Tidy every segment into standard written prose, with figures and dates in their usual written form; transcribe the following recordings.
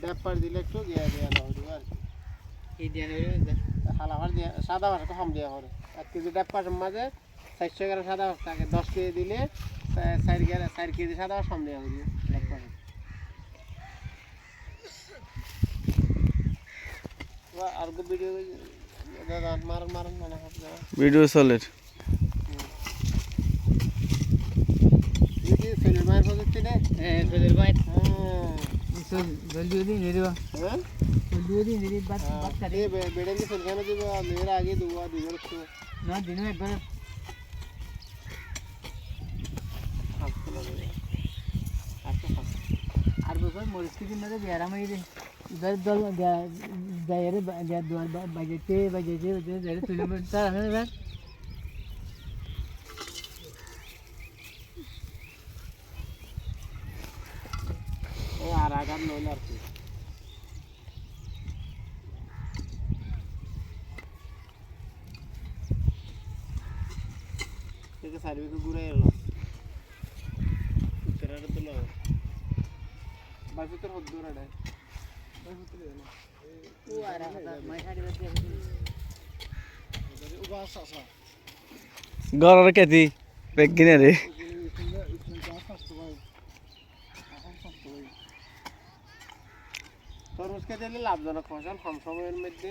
dapper দিলে একটু গিয়ে দেওয়া না হইব আর এই দিয়ে নেবে হালাবার দিয়ে সাদা ভাষা তো কম দেওয়া হবে 1 কেজি ড্যাপার মাঝে 400 গ্রাম সাদা ভাষা থাকে 10 কেজি দিলে 4 কেজি সাদা ভাষা কম দেওয়া হবে ড্যাপার আর গো ভিডিও দাদা মারন মানে হবে ভিডিও চলে ভিডিও ফেলে মার প্রযুক্তি না হ্যাঁ ফেলের ভাই হ্যাঁ জলদি নিয়ে দেবা হ্যাঁ জলদি নিয়ে দিই বাত করে বেড়ে দিয়ে ফেলখানে দিব মেয়ের আগে দুয়া দুবার একটু না দিনে একবার আর বছর মরিচ দিন না যে আরাম হয়ে যায় इधर दल दायरे द्वार बजते दायरे तुझे बनता है ना ও আর আগাম নইল আর কি থেকে সার্ভিকে ঘুরে এলো উত্তরাটা তো লো বাকি তোর হদ্দুর আড়ে ও আর মাই শাড়ি বাদ দিয়ে ও বাস আসা গড়ার কেতি বেগিনে রে তরমুজকে দিলে লাভজনক ফসল কম সময়ের মধ্যে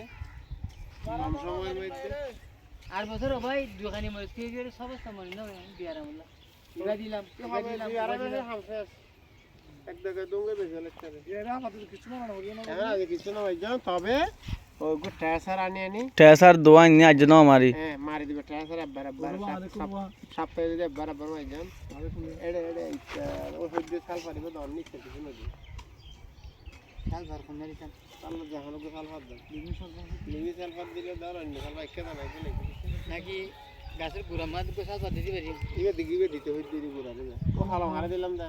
আর বছর ভাই দোকানি মরিচ দিয়ে সমস্ত মনে না বিয়ার আমলা এবা দিলাম এক জায়গায় দঙ্গে বেশি লাগছে এরা আমাদের কিছু না হলো না আগে কিছু না ভাই জান তবে ওই গো ট্যাসার আনি ট্যাসার দোয়া নি আজ না মারি হ্যাঁ মারি দিবে ট্যাসার বরাবর সব পেয়ে দিবে বরাবর ভাই জান এড়ে ও হইজ সাল পারিবে দন নিচে কিছু না দি কাল ঘর কোন নারি কাল তাহলে জাহানো গো সাল হাত দাও লিমি সাল হাত দিলে দাও অন্য সাল বাইকে না নাকি গাছের গুড়া মাছ গোসা করে দিতে পারি দিবে দিতে হইছে দি গুড়া ও হালো মারা দিলাম দা